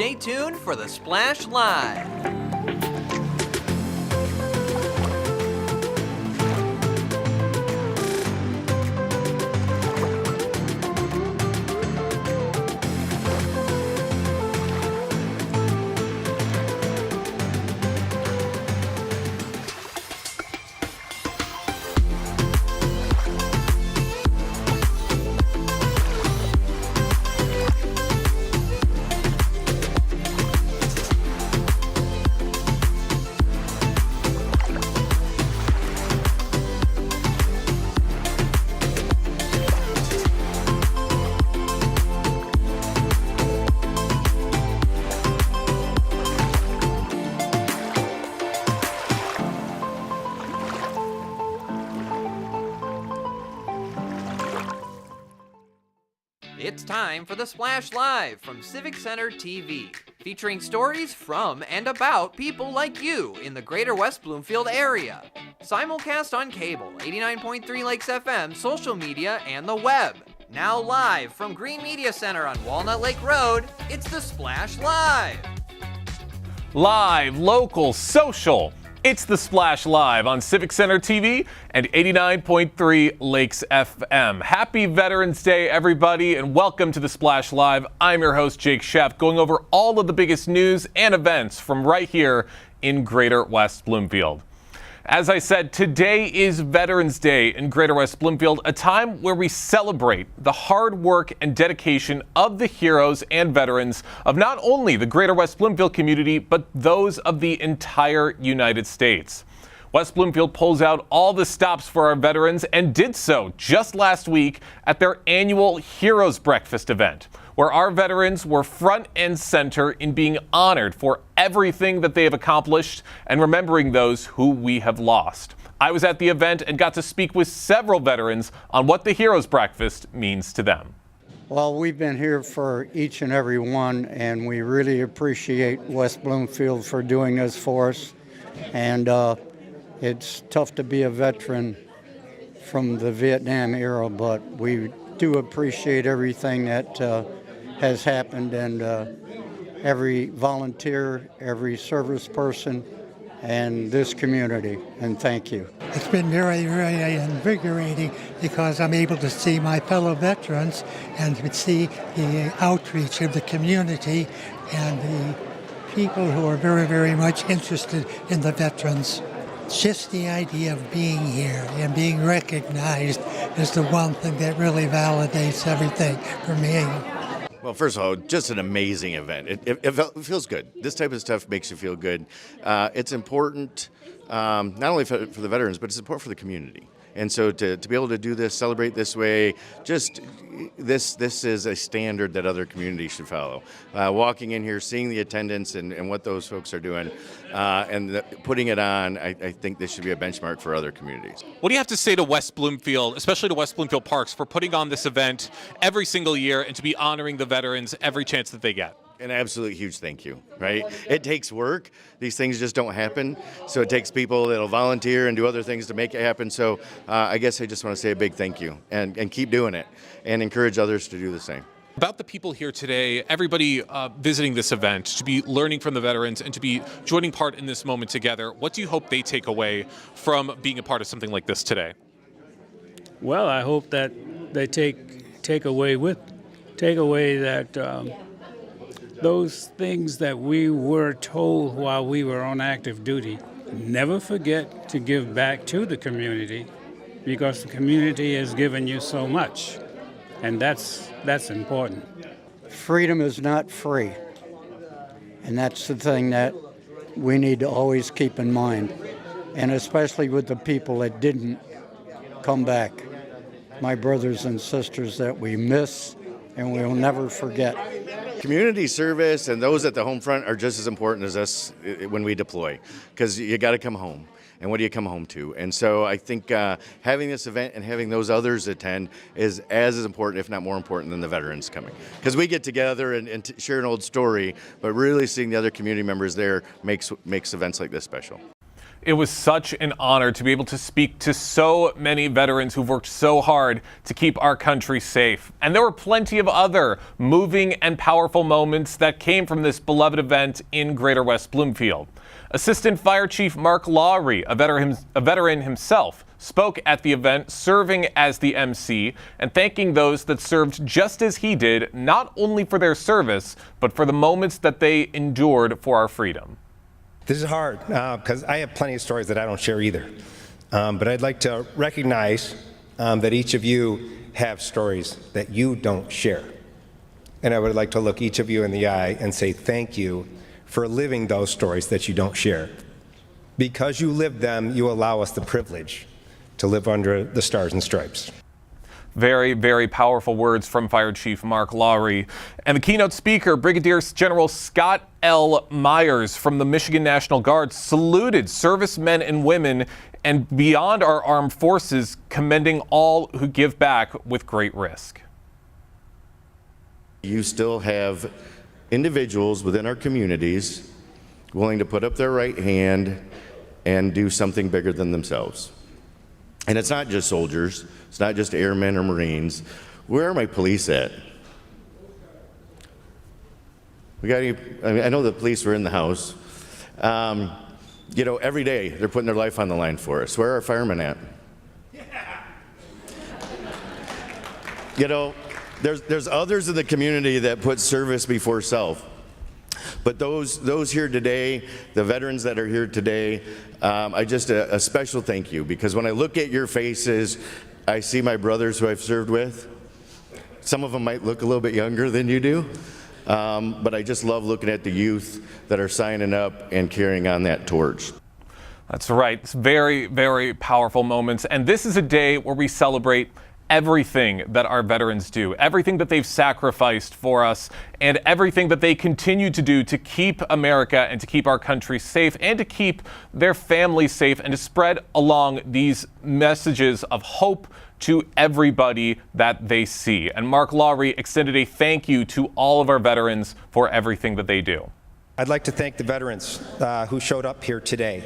Stay tuned for the Splash Live. It's time for the Splash Live from Civic Center TV, featuring stories from and about people like you in the Greater West Bloomfield area. Simulcast on cable, 89.3 Lakes FM, social media, and the web. Now live from Green Media Center on Walnut Lake Road, it's the Splash Live. Live, local, social. It's the Splash Live on Civic Center TV and 89.3 Lakes FM. Happy Veterans Day, everybody, and welcome to the Splash Live. I'm your host, Jake Sheff, going over all of the biggest news and events from right here in Greater West Bloomfield. As I said, today is Veterans Day in Greater West Bloomfield, a time where we celebrate the hard work and dedication of the heroes and veterans of not only the Greater West Bloomfield community, but those of the entire United States. West Bloomfield pulls out all the stops for our veterans and did so just last week at their annual Heroes Breakfast event, where our veterans were front and center in being honored for everything that they have accomplished and remembering those who we have lost. I was at the event and got to speak with several veterans on what the Heroes Breakfast means to them. Well, we've been here for each and every one, and we really appreciate West Bloomfield for doing this for us. And it's tough to be a veteran from the Vietnam era, but we do appreciate everything that has happened, and every volunteer, every service person, and this community, and thank you. It's been very, very invigorating because I'm able to see my fellow veterans and see the outreach of the community and the people who are very, very much interested in the veterans. Just the idea of being here and being recognized is the one thing that really validates everything for me. Well, first of all, just an amazing event. It feels good. This type of stuff makes you feel good. It's important not only for the veterans, but it's important for the community. And so to be able to do this, celebrate this way, just this is a standard that other communities should follow. Walking in here, seeing the attendance and what those folks are doing, and putting it on, I think this should be a benchmark for other communities. What do you have to say to West Bloomfield, especially to West Bloomfield Parks, for putting on this event every single year and to be honoring the veterans every chance that they get? An absolute huge thank you, right? It takes work. These things just don't happen. So it takes people that'll volunteer and do other things to make it happen. So I guess I just want to say a big thank you and keep doing it and encourage others to do the same. About the people here today, everybody visiting this event, to be learning from the veterans and to be joining part in this moment together, what do you hope they take away from being a part of something like this today? Well, I hope that they take away that those things that we were told while we were on active duty. Never forget to give back to the community, because the community has given you so much, and that's important. Freedom is not free, and that's the thing that we need to always keep in mind, and especially with the people that didn't come back, my brothers and sisters that we miss and we'll never forget. Community service and those at the home front are just as important as us when we deploy, because you got to come home. And what do you come home to? And so I think having this event and having those others attend is as important, if not more important, than the veterans coming. Because we get together and share an old story, but really seeing the other community members there makes events like this special. It was such an honor to be able to speak to so many veterans who've worked so hard to keep our country safe. And there were plenty of other moving and powerful moments that came from this beloved event in Greater West Bloomfield. Assistant Fire Chief Mark Lowry, a veteran himself, spoke at the event, serving as the MC and thanking those that served just as he did, not only for their service, but for the moments that they endured for our freedom. This is hard because I have plenty of stories that I don't share either. But I'd like to recognize that each of you have stories that you don't share. And I would like to look each of you in the eye and say thank you for living those stories that you don't share. Because you lived them, you allow us the privilege to live under the stars and stripes. Very, very powerful words from Fire Chief Mark Lowry. And the keynote speaker, Brigadier General Scott L. Myers from the Michigan National Guard, saluted servicemen and women and beyond our armed forces, commending all who give back with great risk. You still have individuals within our communities willing to put up their right hand and do something bigger than themselves. And it's not just soldiers, it's not just airmen or Marines. Where are my police at? We got any, I know the police were in the house. You know, every day they're putting their life on the line for us. Where are our firemen at? You know, there's others in the community that put service before self. But those here today, the veterans that are here today, I just a special thank you, because when I look at your faces, I see my brothers who I've served with. Some of them might look a little bit younger than you do, but I just love looking at the youth that are signing up and carrying on that torch. That's right. It's very, very powerful moments. And this is a day where we celebrate everything that our veterans do, everything that they've sacrificed for us, and everything that they continue to do to keep America and to keep our country safe and to keep their families safe and to spread along these messages of hope to everybody that they see. And Mark Lowry extended a thank you to all of our veterans for everything that they do. I'd like to thank the veterans who showed up here today.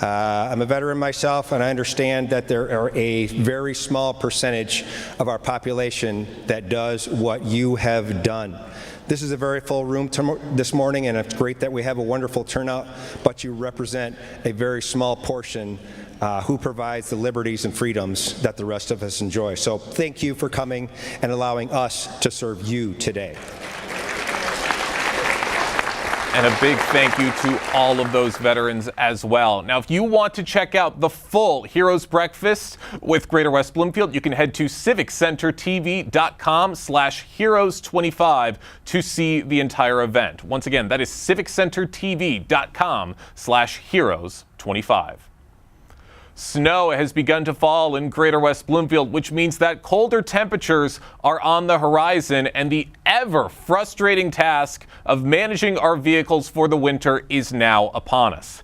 I'm a veteran myself, and I understand that there are a very small percentage of our population that does what you have done. This is a very full room this morning, and it's great that we have a wonderful turnout, but you represent a very small portion who provides the liberties and freedoms that the rest of us enjoy. So thank you for coming and allowing us to serve you today. And a big thank you to all of those veterans as well. Now, if you want to check out the full Heroes Breakfast with Greater West Bloomfield, you can head to civiccentertv.com/heroes25 to see the entire event. Once again, that is civiccentertv.com/heroes25. Snow has begun to fall in Greater West Bloomfield, which means that colder temperatures are on the horizon, and the ever frustrating task of managing our vehicles for the winter is now upon us.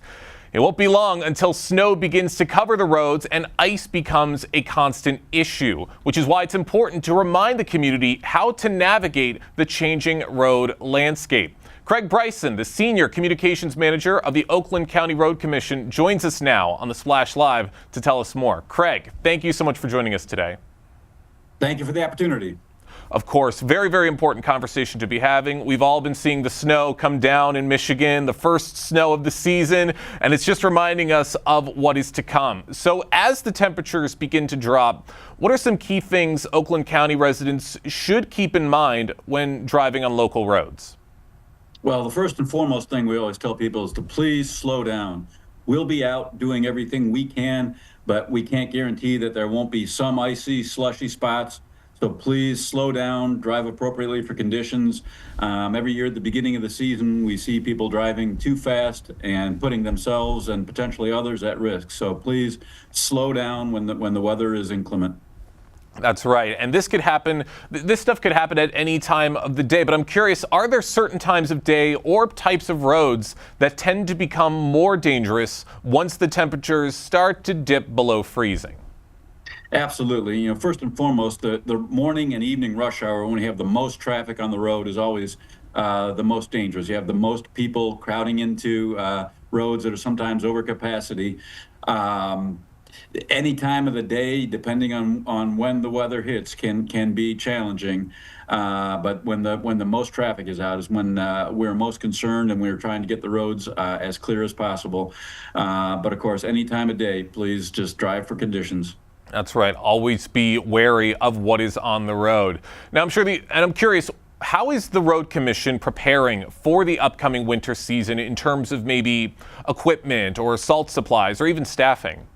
It won't be long until snow begins to cover the roads and ice becomes a constant issue, which is why it's important to remind the community how to navigate the changing road landscape. Craig Bryson, the Senior Communications Manager of the Oakland County Road Commission, joins us now on the Splash Live to tell us more. Craig, thank you so much for joining us today. Thank you for the opportunity. Of course, very, very important conversation to be having. We've all been seeing the snow come down in Michigan, the first snow of the season, and it's just reminding us of what is to come. So as the temperatures begin to drop, what are some key things Oakland County residents should keep in mind when driving on local roads? Well, the first and foremost thing we always tell people is to please slow down. We'll be out doing everything we can, but we can't guarantee that there won't be some icy, slushy spots. So please slow down, drive appropriately for conditions. Every year at the beginning of the season, we see people driving too fast and putting themselves and potentially others at risk. So please slow down when the weather is inclement. That's right. And this stuff could happen at any time of the day. But I'm curious, are there certain times of day or types of roads that tend to become more dangerous once the temperatures start to dip below freezing? Absolutely. You know, first and foremost, the morning and evening rush hour, when we have the most traffic on the road, is always the most dangerous. You have the most people crowding into roads that are sometimes over capacity. Any time of the day, depending on when the weather hits, can be challenging. But when the most traffic is out is when we're most concerned, and we're trying to get the roads as clear as possible. But of course, any time of day, please just drive for conditions. That's right. Always be wary of what is on the road. Now, I'm curious, how is the Road Commission preparing for the upcoming winter season in terms of maybe equipment or salt supplies or even staffing?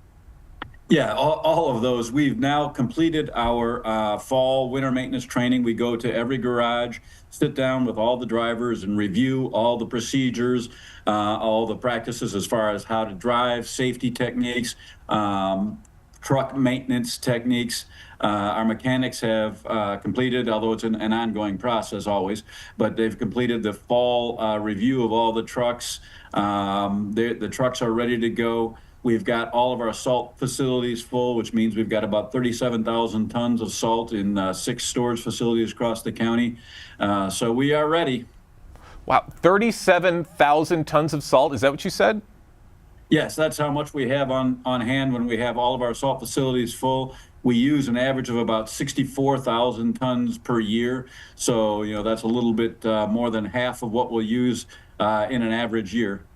Yeah, all of those. We've now completed our fall winter maintenance training. We go to every garage, sit down with all the drivers and review all the procedures, all the practices as far as how to drive, safety techniques, truck maintenance techniques. Our mechanics have completed, although it's an ongoing process always, but they've completed the fall review of all the trucks. The trucks are ready to go. We've got all of our salt facilities full, which means we've got about 37,000 tons of salt in 6 storage facilities across the county. So we are ready. Wow, 37,000 tons of salt. Is that what you said? Yes, that's how much we have on hand when we have all of our salt facilities full. We use an average of about 64,000 tons per year. So, that's a little bit more than half of what we'll use in an average year.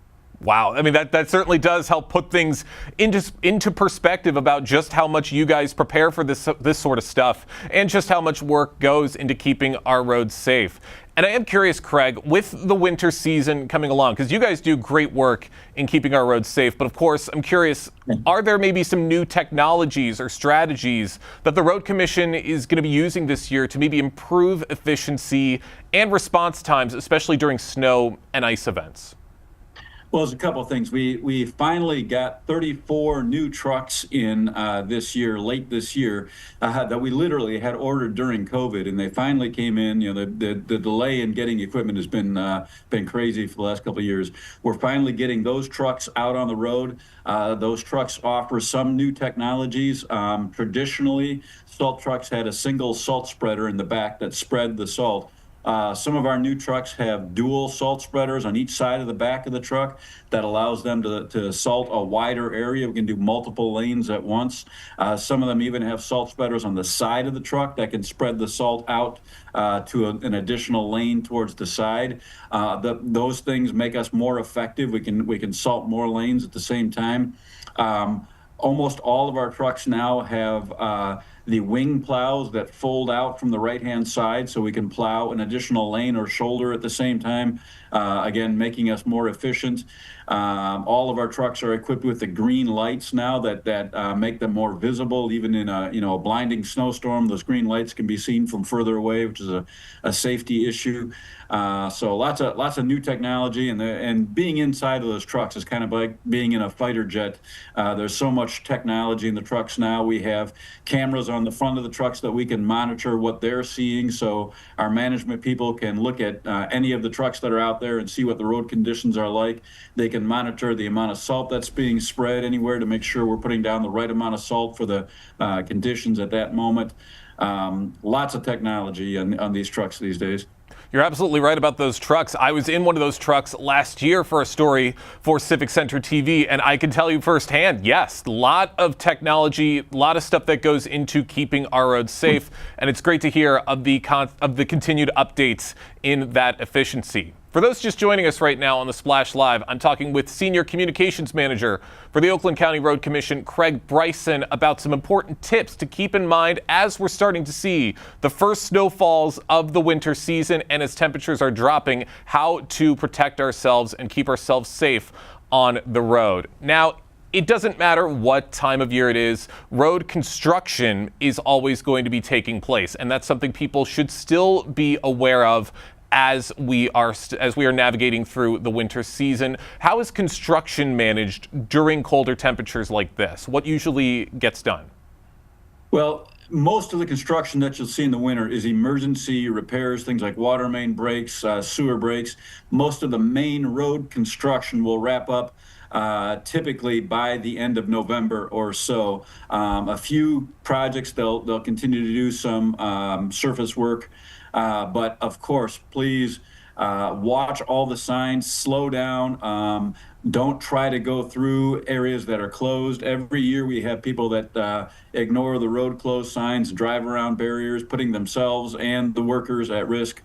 Wow. I mean, that certainly does help put things into perspective about just how much you guys prepare for this sort of stuff and just how much work goes into keeping our roads safe. And I am curious, Craig, with the winter season coming along, because you guys do great work in keeping our roads safe, but of course, I'm curious, are there maybe some new technologies or strategies that the Road Commission is going to be using this year to maybe improve efficiency and response times, especially during snow and ice events? Well, there's a couple of things. We finally got 34 new trucks in this year, late this year, that we literally had ordered during COVID, and they finally came in. The delay in getting equipment has been crazy for the last couple of years. We're finally getting those trucks out on the road. Those trucks offer some new technologies. Traditionally, salt trucks had a single salt spreader in the back that spread the salt. Some of our new trucks have dual salt spreaders on each side of the back of the truck that allows them to salt a wider area. We can do multiple lanes at once. Some of them even have salt spreaders on the side of the truck that can spread the salt out to an additional lane towards the side. Those things make us more effective. We can salt more lanes at the same time. Almost all of our trucks now have the wing plows that fold out from the right-hand side, so we can plow an additional lane or shoulder at the same time, again, making us more efficient. All of our trucks are equipped with the green lights now that make them more visible. Even in a blinding snowstorm, those green lights can be seen from further away, which is a safety issue. So lots of new technology, and being inside of those trucks is kind of like being in a fighter jet. There's so much technology in the trucks now. We have cameras on the front of the trucks that we can monitor what they're seeing, so our management people can look at any of the trucks that are out there and see what the road conditions are like. They can monitor the amount of salt that's being spread anywhere to make sure we're putting down the right amount of salt for the conditions at that moment. Lots of technology on these trucks these days. You're absolutely right about those trucks. I was in one of those trucks last year for a story for Civic Center TV, and I can tell you firsthand, yes, a lot of technology, a lot of stuff that goes into keeping our roads safe, and it's great to hear of the continued updates in that efficiency. For those just joining us right now on the Splash Live, I'm talking with Senior Communications Manager for the Oakland County Road Commission, Craig Bryson, about some important tips to keep in mind as we're starting to see the first snowfalls of the winter season and as temperatures are dropping, how to protect ourselves and keep ourselves safe on the road. Now, it doesn't matter what time of year it is, road construction is always going to be taking place, and that's something people should still be aware of as we are navigating through the winter season. How is construction managed during colder temperatures like this? What usually gets done? Well, most of the construction that you'll see in the winter is emergency repairs, things like water main breaks, sewer breaks. Most of the main road construction will wrap up typically by the end of November or so. A few projects, they'll continue to do some surface work. But of course, please watch all the signs, slow down, Don't try to go through areas that are closed. Every year we have people that ignore the road closed signs, drive around barriers, putting themselves and the workers at risk.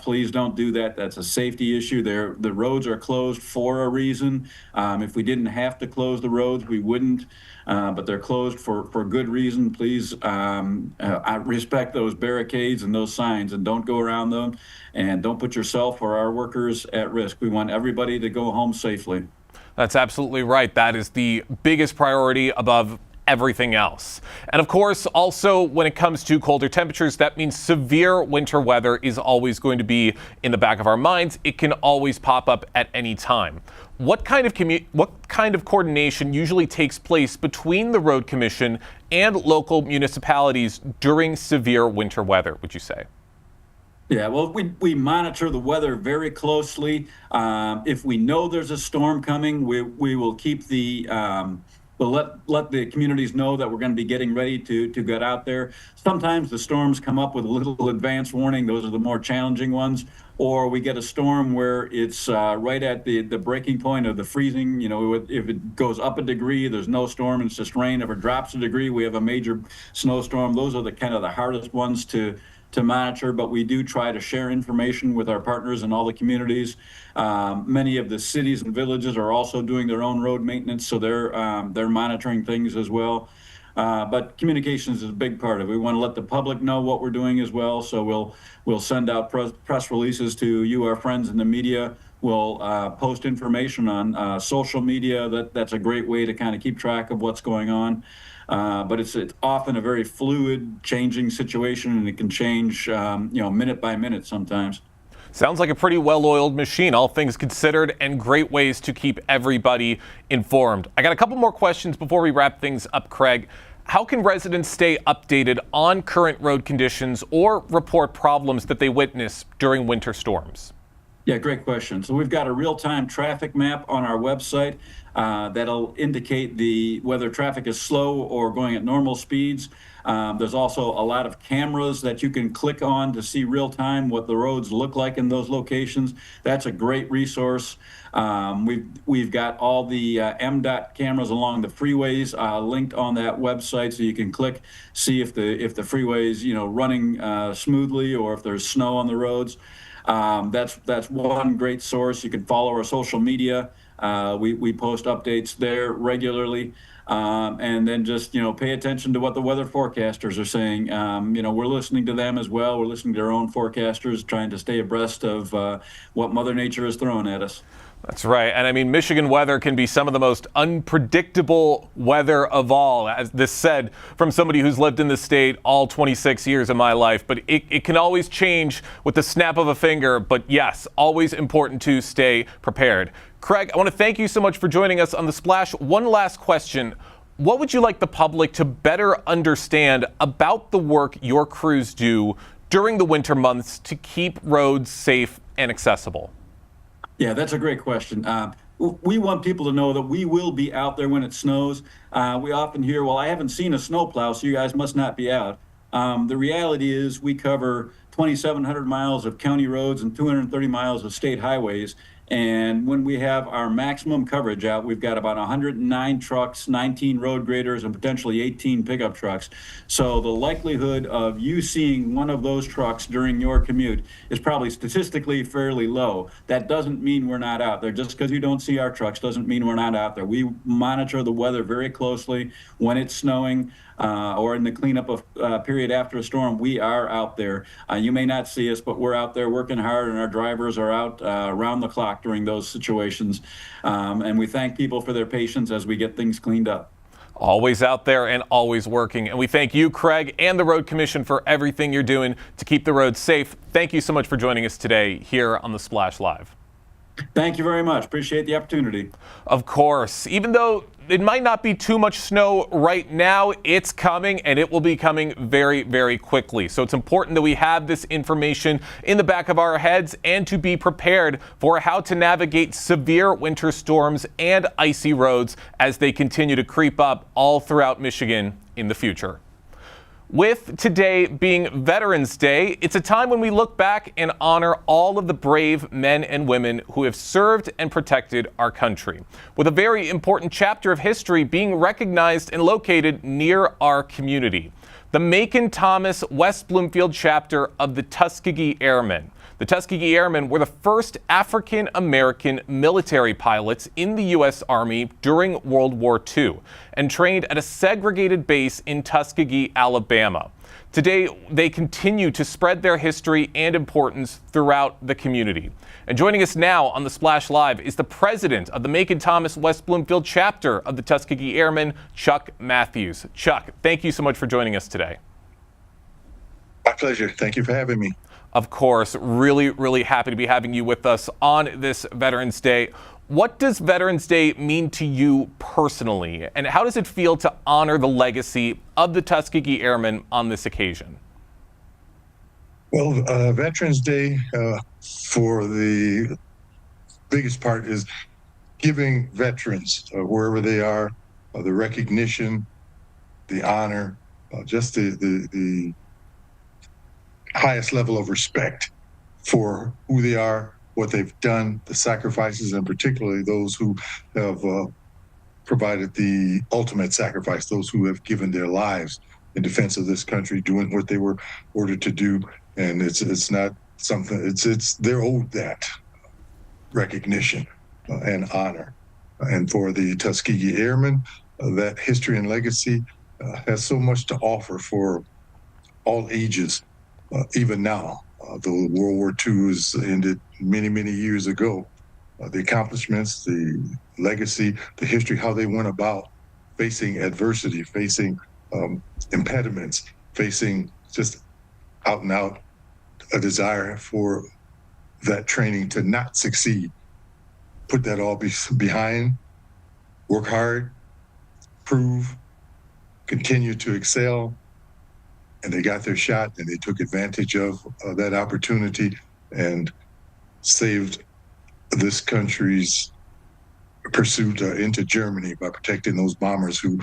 Please don't do that. That's a safety issue. The roads are closed for a reason. If we didn't have to close the roads, we wouldn't. But they're closed for good reason. Please respect those barricades and those signs, and don't go around them, and don't put yourself or our workers at risk. We want everybody to go home safely. That's absolutely right. That is the biggest priority above everything else. And of course, also when it comes to colder temperatures, that means severe winter weather is always going to be in the back of our minds. It can always pop up at any time. What kind of coordination usually takes place between the Road Commission and local municipalities during severe winter weather, would you say? Yeah, well, we monitor the weather very closely. If we know there's a storm coming, we will keep we'll let the communities know that we're going to be getting ready to get out there. Sometimes the storms come up with a little advance warning. Those are the more challenging ones. Or we get a storm where it's right at the breaking point of the freezing. You know, if it goes up a degree, there's no storm, and it's just rain. If it drops a degree, we have a major snowstorm. Those are the kind of the hardest ones to monitor, but we do try to share information with our partners in all the communities. Many of the cities and villages are also doing their own road maintenance, so they're monitoring things as well. But communications is a big part of it. We want to let the public know what we're doing as well, so we'll send out press releases to you, our friends in the media. We'll post information on social media. That's a great way to kind of keep track of what's going on. But it's often a very fluid, changing situation, and it can change, minute by minute sometimes. Sounds like a pretty well-oiled machine, all things considered, and great ways to keep everybody informed. I got a couple more questions before we wrap things up, Craig. How can residents stay updated on current road conditions or report problems that they witness during winter storms? Yeah, great question. So we've got a real-time traffic map on our website that'll indicate whether traffic is slow or going at normal speeds. There's also a lot of cameras that you can click on to see real-time what the roads look like in those locations. That's a great resource. We've got all the MDOT cameras along the freeways linked on that website, so you can click, see if the freeway is running smoothly or if there's snow on the roads. That's one great source. You can follow our social media. We post updates there regularly. And then just, pay attention to what the weather forecasters are saying. We're listening to them as well. We're listening to our own forecasters, trying to stay abreast of what Mother Nature is throwing at us. That's right. And I mean, Michigan weather can be some of the most unpredictable weather of all, as this said from somebody who's lived in the state all 26 years of my life. But it can always change with the snap of a finger. But yes, always important to stay prepared. Craig, I want to thank you so much for joining us on The Splash. One last question. What would you like the public to better understand about the work your crews do during the winter months to keep roads safe and accessible? Yeah, that's a great question. We want people to know that we will be out there when it snows. We often hear, well, I haven't seen a snowplow, so you guys must not be out. The reality is we cover 2,700 miles of county roads and 230 miles of state highways. And when we have our maximum coverage out, we've got about 109 trucks, 19 road graders, and potentially 18 pickup trucks. So the likelihood of you seeing one of those trucks during your commute is probably statistically fairly low. That doesn't mean we're not out there. Just because you don't see our trucks doesn't mean we're not out there. We monitor the weather very closely. When it's snowing, or in the cleanup of period after a storm, we are out there. You may not see us, but we're out there working hard, and our drivers are out around the clock during those situations. And we thank people for their patience as we get things cleaned up. Always out there and always working. And we thank you, Craig, and the Road Commission for everything you're doing to keep the roads safe. Thank you so much for joining us today here on The Splash Live. Thank you very much. Appreciate the opportunity. Of course. Even though it might not be too much snow right now, it's coming, and it will be coming very, very quickly. So it's important that we have this information in the back of our heads and to be prepared for how to navigate severe winter storms and icy roads as they continue to creep up all throughout Michigan in the future. With today being Veterans Day, it's a time when we look back and honor all of the brave men and women who have served and protected our country, with a very important chapter of history being recognized and located near our community. The Macon-Thomas West Bloomfield chapter of the Tuskegee Airmen. The Tuskegee Airmen were the first African-American military pilots in the U.S. Army during World War II and trained at a segregated base in Tuskegee, Alabama. Today, they continue to spread their history and importance throughout the community. And joining us now on the Splash Live is the president of the Macon-Thomas West Bloomfield chapter of the Tuskegee Airmen, Chuck Matthews. Chuck, thank you so much for joining us today. My pleasure. Thank you for having me. Of course, really happy to be having you with us on this Veterans Day. What does Veterans Day mean to you personally, and how does it feel to honor the legacy of the Tuskegee Airmen on this occasion? Well, Veterans Day, for the biggest part, is giving veterans, wherever they are, the recognition, the honor, just the highest level of respect for who they are, what they've done, the sacrifices, and particularly those who have provided the ultimate sacrifice, those who have given their lives in defense of this country, doing what they were ordered to do. And it's not something, they're owed that recognition and honor. And for the Tuskegee Airmen, that history and legacy has so much to offer for all ages. Even now, though World War II has ended many years ago, the accomplishments, the legacy, the history, how they went about facing adversity, facing impediments, facing just out and out a desire for that training to not succeed. Put that all behind, work hard, prove, continue to excel. And they got their shot, and they took advantage of that opportunity and saved this country's pursuit into Germany by protecting those bombers who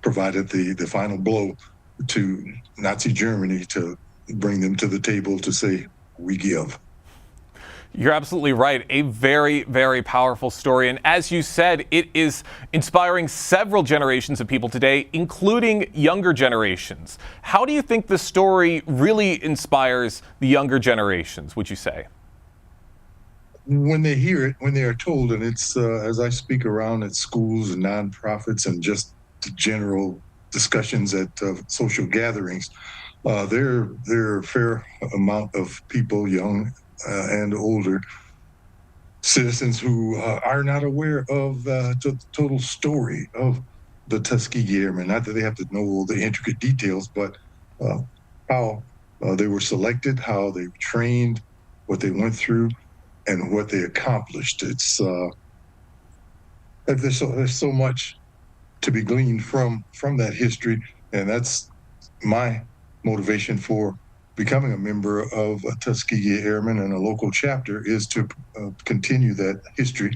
provided the final blow to Nazi Germany to bring them to the table to say, we give. You're absolutely right. A very powerful story. And as you said, it is inspiring several generations of people today, including younger generations. How do you think the story really inspires the younger generations, would you say? When they hear it, when they are told, and it's as I speak around at schools and nonprofits and just general discussions at social gatherings, there are a fair amount of people, young and older citizens, who are not aware of the total story of the Tuskegee Airmen. Not that they have to know all the intricate details, but how they were selected, how they were trained, what they went through, and what they accomplished. It's there's so much to be gleaned from that history, and that's my motivation for becoming a member of a Tuskegee Airmen and a local chapter, is to continue that history,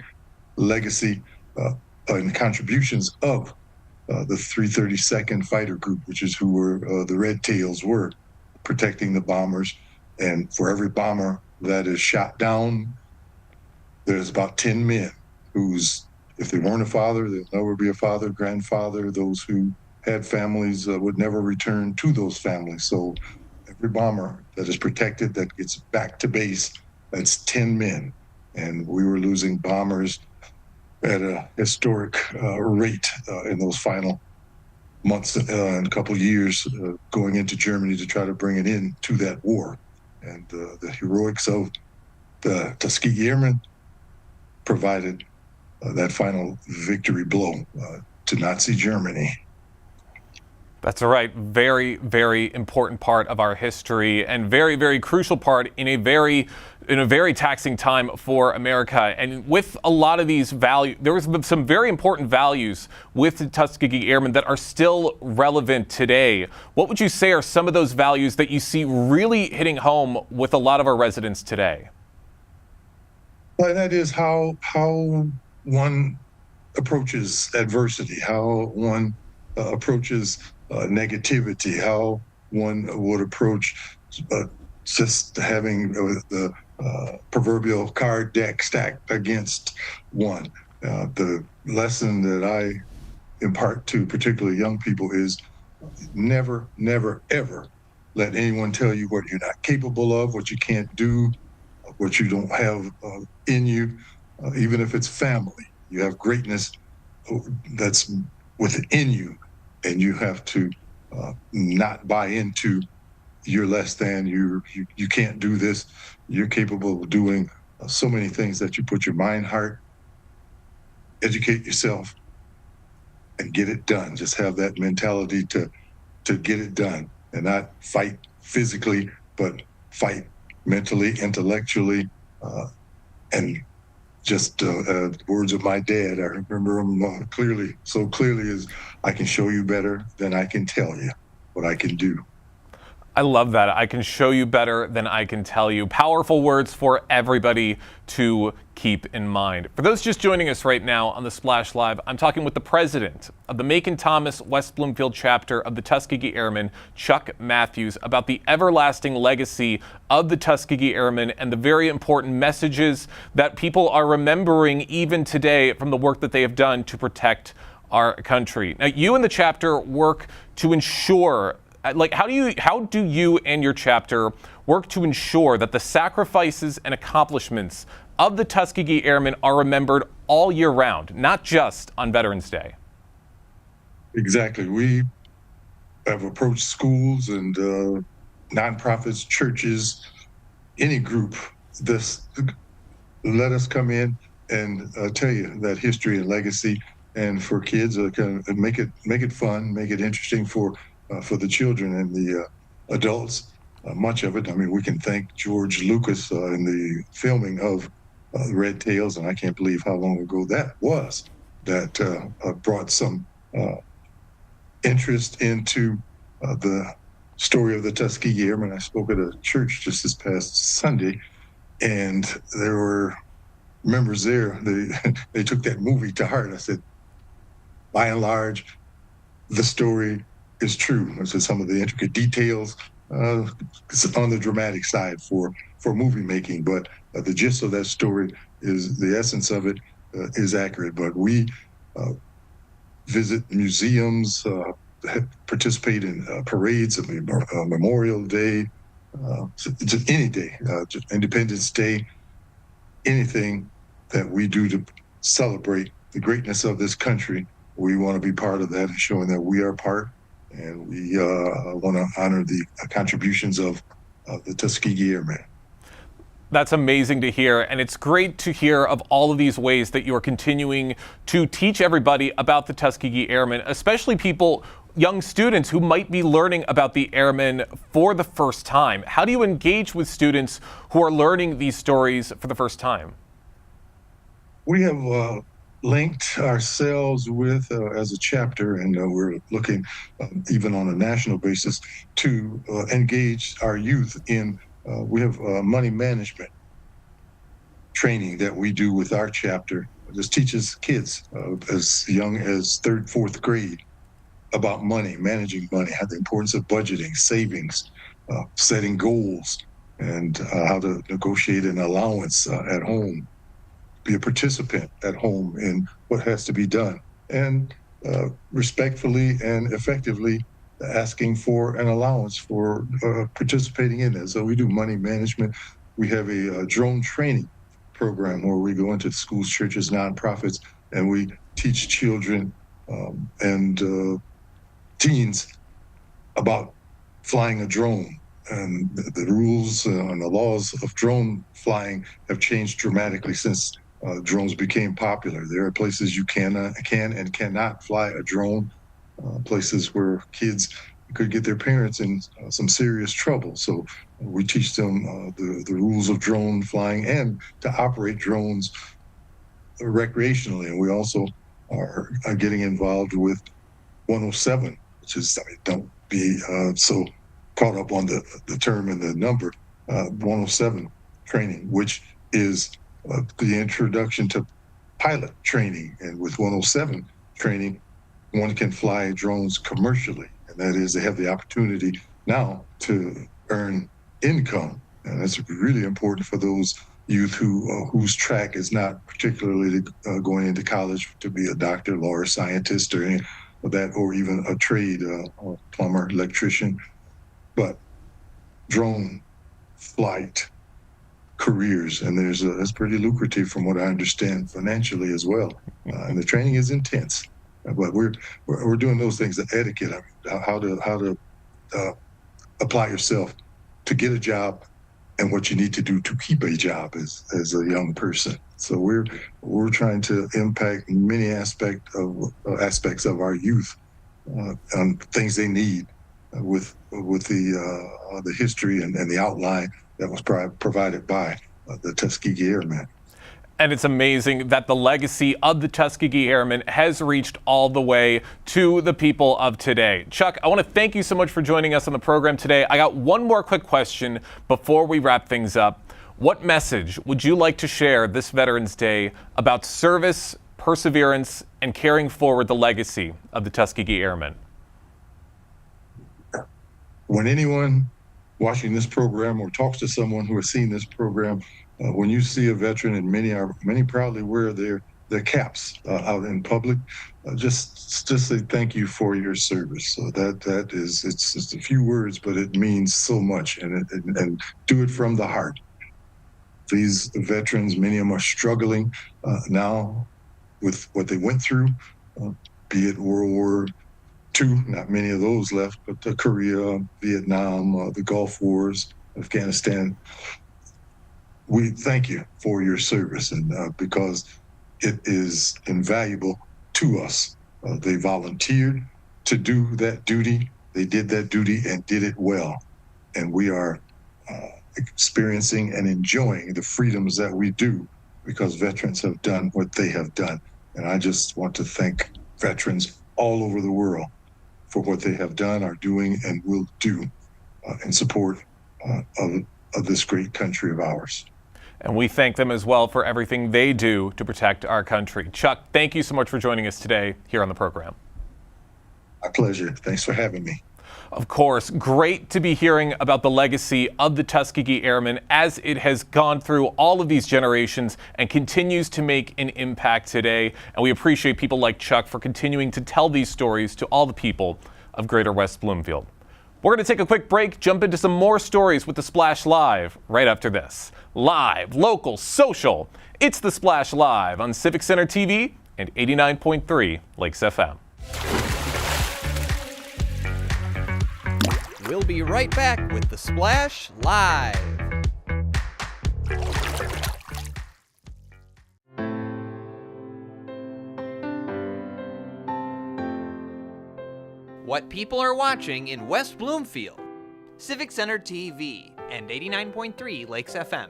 legacy, and contributions of the 332nd Fighter Group, which is who were the Red Tails were, protecting the bombers. And for every bomber that is shot down, there's about 10 men whose, if they weren't a father, they'll never be a father, grandfather. Those who had families would never return to those families. So every bomber that is protected, that gets back to base, that's 10 men. And we were losing bombers at a historic rate in those final months and a couple years going into Germany to try to bring it in to that war. And the heroics of the Tuskegee Airmen provided that final victory blow to Nazi Germany. That's right. Very important part of our history, and very crucial part in a very taxing time for America. And with a lot of these values, there was some very important values with the Tuskegee Airmen that are still relevant today. What would you say are some of those values that you see really hitting home with a lot of our residents today? Well, that is how one approaches adversity, how one approaches negativity, how one would approach just having the proverbial card deck stacked against one. The lesson that I impart to particularly young people is never, never, ever let anyone tell you what you're not capable of, what you can't do, what you don't have in you, even if it's family. You have greatness that's within you, and you have to not buy into you're less than, you can't do this. You're capable of doing so many things that you put your mind, heart, educate yourself, and get it done. Just have that mentality to get it done and not fight physically, but fight mentally, intellectually, and just words of my dad. I remember them clearly, so clearly as I can show you better than I can tell you what I can do. I love that. I can show you better than I can tell you. Powerful words for everybody to keep in mind. For those just joining us right now on the Splash Live, I'm talking with the president of the Macon Thomas West Bloomfield chapter of the Tuskegee Airmen, Chuck Matthews, about the everlasting legacy of the Tuskegee Airmen and the very important messages that people are remembering even today from the work that they have done to protect our country. Now, you and the chapter work to ensure how do you and your chapter work to ensure that the sacrifices and accomplishments of the Tuskegee Airmen are remembered all year round, not just on Veterans Day? Exactly. We have approached schools and nonprofits, churches, any group. Let us come in and tell you that history and legacy, and for kids, make it fun, make it interesting for the children and the adults. Much of it, I mean, we can thank George Lucas in the filming of Red Tails, and I can't believe how long ago that was, that brought some interest into the story of the Tuskegee Airmen. I spoke at a church just this past Sunday, and there were members there, they took that movie to heart. I said, by and large, the story is true. So some of the intricate details on the dramatic side for movie making, but the gist of that story is, the essence of it is accurate. But we visit museums, participate in parades, Memorial Day, just any day, just Independence Day, anything that we do to celebrate the greatness of this country. We want to be part of that and showing that we are part. And we want to honor the contributions of the Tuskegee Airmen. That's amazing to hear, and it's great to hear of all of these ways that you're continuing to teach everybody about the Tuskegee Airmen, especially people, young students who might be learning about the Airmen for the first time. How do you engage with students who are learning these stories for the first time? We have linked ourselves with as a chapter, and we're looking even on a national basis to engage our youth in we have money management training that we do with our chapter. This teaches kids as young as 3rd, 4th grade about money, managing money, how the importance of budgeting, savings, setting goals, and how to negotiate an allowance at home, be a participant at home in what has to be done, and respectfully and effectively asking for an allowance for participating in it. So we do money management. We have a drone training program where we go into schools, churches, nonprofits, and we teach children and teens about flying a drone. And the rules and the laws of drone flying have changed dramatically since drones became popular. There are places you can and cannot fly a drone, places where kids could get their parents in some serious trouble. So we teach them the rules of drone flying and to operate drones recreationally. And we also are getting involved with 107, which is, I mean, don't be so caught up on the term and the number, 107 training, which is the introduction to pilot training. And with 107 training, one can fly drones commercially. And that is, they have the opportunity now to earn income. And that's really important for those youth whose track is not particularly going into college to be a doctor, lawyer, scientist, or any of that, or even a trade, plumber, electrician, but drone flight careers, and that's pretty lucrative from what I understand financially as well. And the training is intense, but we're doing those things, the etiquette, how to apply yourself to get a job, and what you need to do to keep a job as a young person. So we're trying to impact many aspects of our youth on things they need with the history and the outline that was provided by the Tuskegee Airmen. And it's amazing that the legacy of the Tuskegee Airmen has reached all the way to the people of today. Chuck, I want to thank you so much for joining us on the program today. I got one more quick question before we wrap things up. What message would you like to share this Veterans Day about service, perseverance, and carrying forward the legacy of the Tuskegee Airmen? When anyone watching this program or talks to someone who has seen this program, when you see a veteran, and many proudly wear their caps out in public, just say thank you for your service. So that is, it's just a few words, but it means so much, and do it from the heart. These veterans, many of them are struggling now with what they went through, be it World War II, not many of those left, but Korea, Vietnam, the Gulf Wars, Afghanistan. We thank you for your service, and because it is invaluable to us. They volunteered to do that duty. They did that duty and did it well. And we are experiencing and enjoying the freedoms that we do because veterans have done what they have done. And I just want to thank veterans all over the world for what they have done, are doing, and will do in support of this great country of ours. And we thank them as well for everything they do to protect our country. Chuck, thank you so much for joining us today here on the program. My pleasure. Thanks for having me. Of course, great to be hearing about the legacy of the Tuskegee Airmen as it has gone through all of these generations and continues to make an impact today. And we appreciate people like Chuck for continuing to tell these stories to all the people of Greater West Bloomfield. We're going to take a quick break, jump into some more stories with The Splash Live right after this. Live, local, social. It's The Splash Live on Civic Center TV and 89.3 Lakes FM. We'll be right back with The Splash Live. What people are watching in West Bloomfield. Civic Center TV and 89.3 Lakes FM.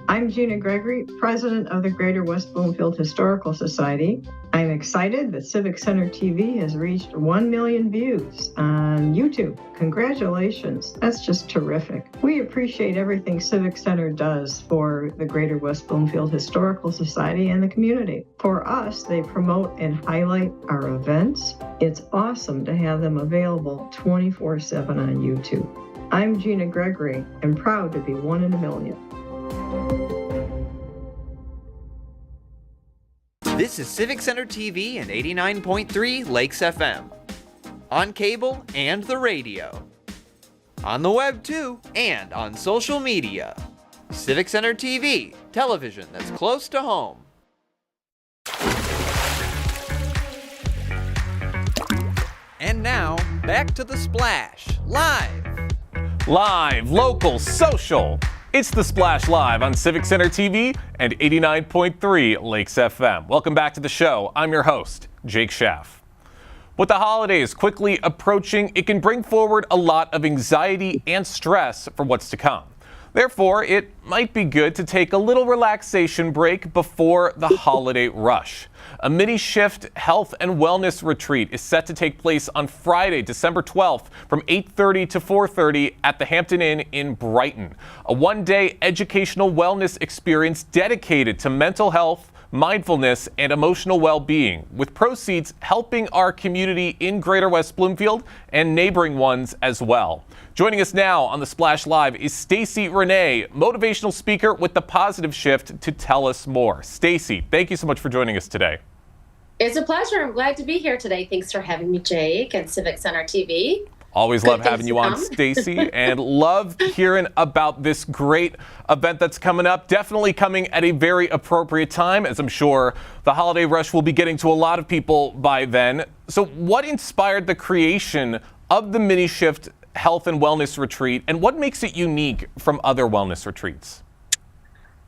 I'm Gina Gregory, president of the Greater West Bloomfield Historical Society. I'm excited that Civic Center TV has reached 1 million views on YouTube. Congratulations. That's just terrific. We appreciate everything Civic Center does for the Greater West Bloomfield Historical Society and the community. For us, they promote and highlight our events. It's awesome to have them available 24/7 on YouTube. I'm Gina Gregory and proud to be one in a million. This is Civic Center TV and 89.3 Lakes FM. On cable and the radio. On the web too, and on social media. Civic Center TV, television that's close to home. And now, back to The Splash, live. Live, local, social. It's The Splash Live on Civic Center TV and 89.3 Lakes FM. Welcome back to the show. I'm your host, Jake Schaff. With the holidays quickly approaching, it can bring forward a lot of anxiety and stress for what's to come. Therefore, it might be good to take a little relaxation break before the holiday rush. A mini shift health and wellness retreat is set to take place on Friday, December 12th from 8:30 to 4:30 at the Hampton Inn in Brighton. A one-day educational wellness experience dedicated to mental health, mindfulness, and emotional well-being, with proceeds helping our community in Greater West Bloomfield and neighboring ones as well. Joining us now on the Splash Live is Stacy Renee, motivational speaker with The Positive Shift, to tell us more. Stacy, thank you so much for joining us today. It's a pleasure. I'm glad to be here today. Thanks for having me, Jake, and Civic Center TV. Always love having you on, Stacy, and love hearing about this great event that's coming up. Definitely coming at a very appropriate time, as I'm sure the holiday rush will be getting to a lot of people by then. So what inspired the creation of the Mini Shift Health and Wellness Retreat, and what makes it unique from other wellness retreats?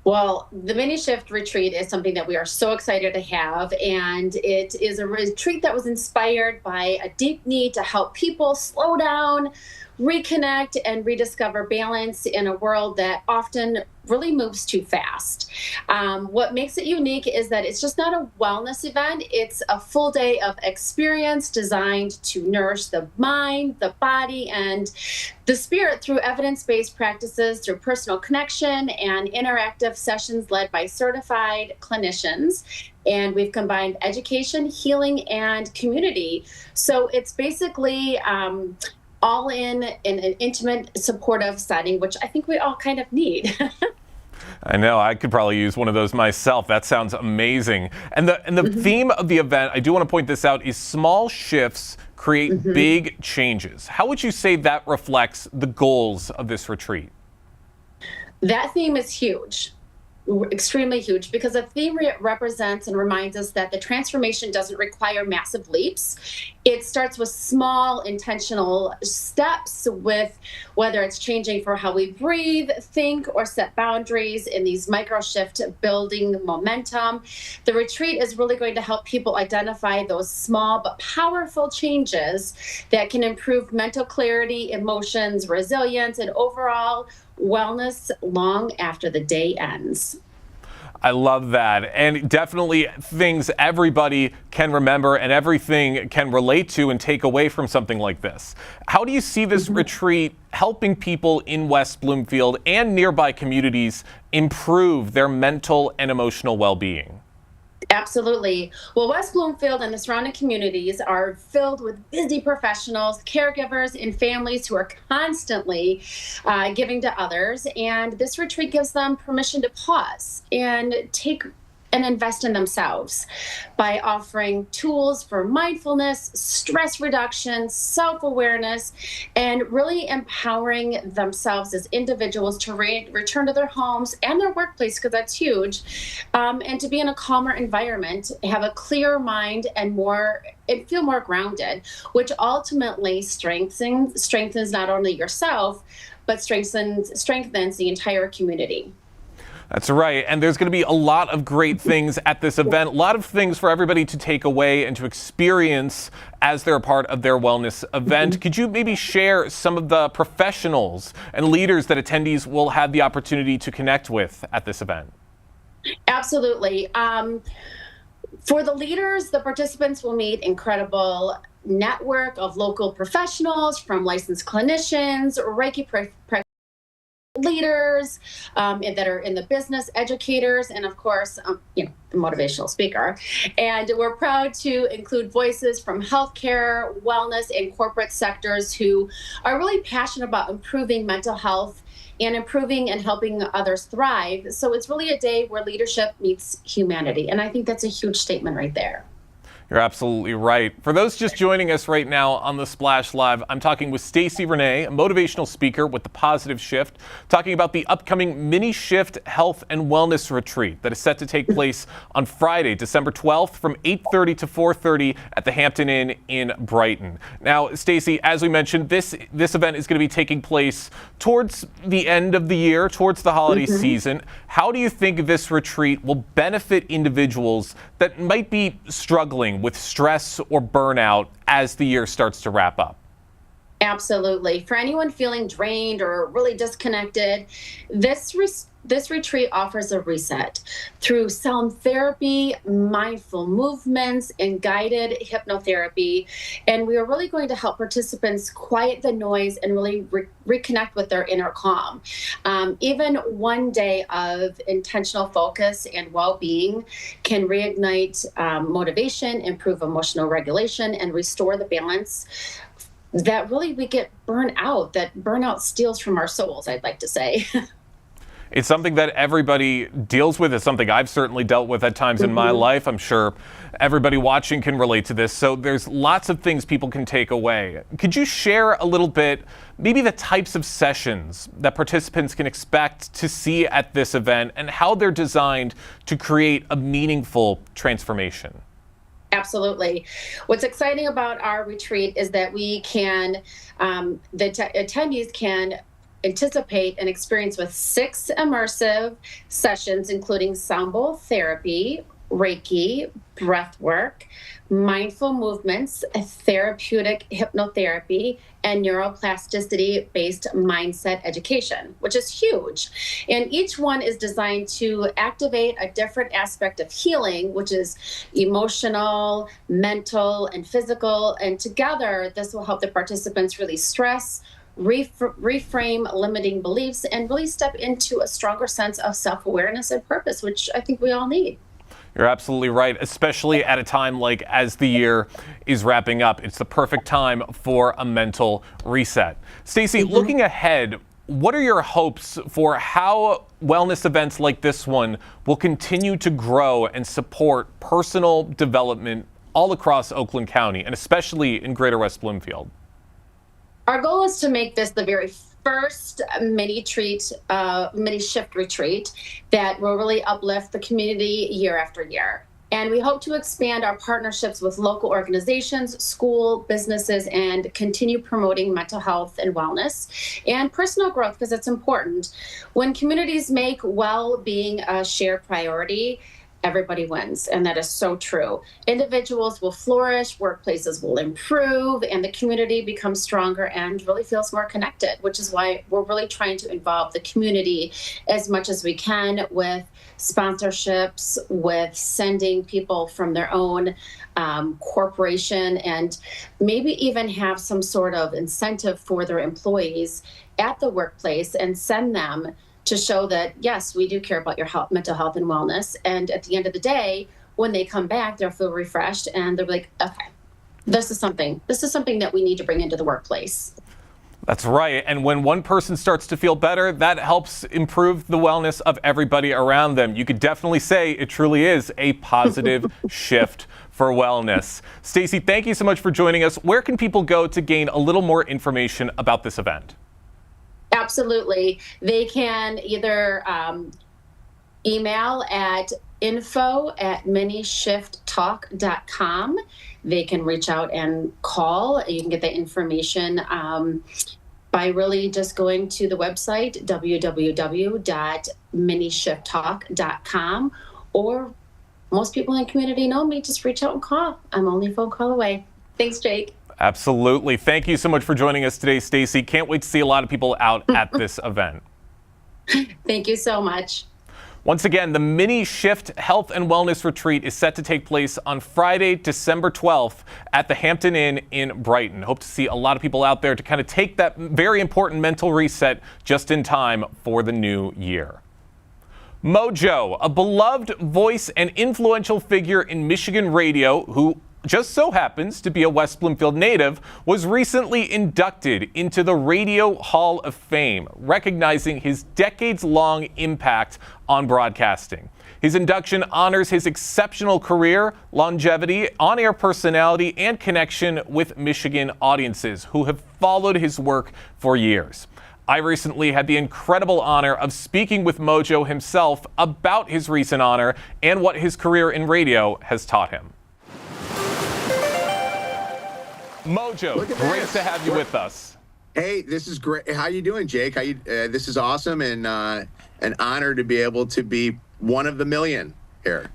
Well, the Mini Shift Retreat is something that we are so excited to have, and it is a retreat that was inspired by a deep need to help people slow down, reconnect, and rediscover balance in a world that often really moves too fast. What makes it unique is that it's just not a wellness event. It's a full day of experience designed to nourish the mind, the body, and the spirit through evidence-based practices, through personal connection and interactive sessions led by certified clinicians. And we've combined education, healing, and community. So it's basically all in an intimate, supportive setting, which I think we all kind of need. I know, I could probably use one of those myself. That sounds amazing. And the theme of the event, I do want to point this out, is small shifts create big changes. How would you say that reflects the goals of this retreat? That theme is huge. Extremely huge, because the theme represents and reminds us that the transformation doesn't require massive leaps. It starts with small intentional steps, with whether it's changing for how we breathe, think, or set boundaries in these micro shift building momentum. The retreat is really going to help people identify those small but powerful changes that can improve mental clarity, emotions, resilience, and overall wellness long after the day ends. I love that, and definitely things everybody can remember and everything can relate to and take away from something like this. How do you see this retreat helping people in West Bloomfield and nearby communities improve their mental and emotional well-being? Absolutely. Well, West Bloomfield and the surrounding communities are filled with busy professionals, caregivers, and families who are constantly giving to others. And this retreat gives them permission to pause and take and invest in themselves by offering tools for mindfulness, stress reduction, self-awareness, and really empowering themselves as individuals to return to their homes and their workplace, because that's huge, and to be in a calmer environment, have a clearer mind, and feel more grounded, which ultimately strengthens not only yourself, but strengthens the entire community. That's right, and there's going to be a lot of great things at this event, a lot of things for everybody to take away and to experience as they're a part of their wellness event. Could you maybe share some of the professionals and leaders that attendees will have the opportunity to connect with at this event? Absolutely. For the leaders, the participants will meet incredible network of local professionals, from licensed clinicians, Reiki leaders that are in the business, educators, and of course, the motivational speaker. And we're proud to include voices from healthcare, wellness, and corporate sectors who are really passionate about improving mental health and improving and helping others thrive. So it's really a day where leadership meets humanity. And I think that's a huge statement right there. You're absolutely right. For those just joining us right now on the Splash Live, I'm talking with Stacy Renee, a motivational speaker with The Positive Shift, talking about the upcoming Mini Shift Health and Wellness Retreat that is set to take place on Friday, December 12th from 8:30 to 4:30 at the Hampton Inn in Brighton. Now, Stacy, as we mentioned, this event is going to be taking place towards the end of the year, towards the holiday season. How do you think this retreat will benefit individuals that might be struggling with stress or burnout as the year starts to wrap up? Absolutely. For anyone feeling drained or really disconnected, this retreat offers a reset through sound therapy, mindful movements, and guided hypnotherapy. And we are really going to help participants quiet the noise and really reconnect with their inner calm. Even one day of intentional focus and well-being can reignite motivation, improve emotional regulation, and restore the balance that really we get burnt out, that burnout steals from our souls, I'd like to say. It's something that everybody deals with. It's something I've certainly dealt with at times in my life. I'm sure everybody watching can relate to this. So there's lots of things people can take away. Could you share a little bit, maybe the types of sessions that participants can expect to see at this event and how they're designed to create a meaningful transformation? Absolutely. What's exciting about our retreat is that we can, attendees can anticipate an experience with 6 immersive sessions, including sound bowl therapy, Reiki, breath work, mindful movements, therapeutic hypnotherapy, and neuroplasticity-based mindset education, which is huge. And each one is designed to activate a different aspect of healing, which is emotional, mental, and physical. And together, this will help the participants release stress, reframe limiting beliefs, and really step into a stronger sense of self-awareness and purpose, which I think we all need. You're absolutely right, especially at a time like as the year is wrapping up. It's the perfect time for a mental reset. Stacey, looking ahead, what are your hopes for how wellness events like this one will continue to grow and support personal development all across Oakland County, and especially in Greater West Bloomfield? Our goal is to make this the very first mini shift retreat that will really uplift the community year after year. And we hope to expand our partnerships with local organizations, school, businesses, and continue promoting mental health and wellness and personal growth, because it's important. When communities make well-being a shared priority, everybody wins, and that is so true. Individuals will flourish, workplaces will improve, and the community becomes stronger and really feels more connected, which is why we're really trying to involve the community as much as we can with sponsorships, with sending people from their own corporation, and maybe even have some sort of incentive for their employees at the workplace and send them to show that, yes, we do care about your health, mental health and wellness. And at the end of the day, when they come back, they'll feel refreshed and they're like, okay, this is something that we need to bring into the workplace. That's right. And when one person starts to feel better, that helps improve the wellness of everybody around them. You could definitely say it truly is a positive shift for wellness. Stacey, thank you so much for joining us. Where can people go to gain a little more information about this event? Absolutely. They can either email at info@minishiftalk.com. They can reach out and call. You can get that information by really just going to the website, www.minishiftalk.com. Or most people in the community know me, just reach out and call. I'm only a phone call away. Thanks, Jake. Absolutely. Thank you so much for joining us today, Stacey. Can't wait to see a lot of people out at this event. Thank you so much. Once again, the Mini Shift Health and Wellness Retreat is set to take place on Friday, December 12th at the Hampton Inn in Brighton. Hope to see a lot of people out there to kind of take that very important mental reset just in time for the new year. Mojo, a beloved voice and influential figure in Michigan radio who just so happens to be a West Bloomfield native, was recently inducted into the Radio Hall of Fame, recognizing his decades-long impact on broadcasting. His induction honors his exceptional career, longevity, on-air personality, and connection with Michigan audiences who have followed his work for years. I recently had the incredible honor of speaking with Mojo himself about his recent honor and what his career in radio has taught him. Mojo, great to have you with us. Hey, this is great. How you doing, Jake? This is awesome, and an honor to be able to be one of the million here.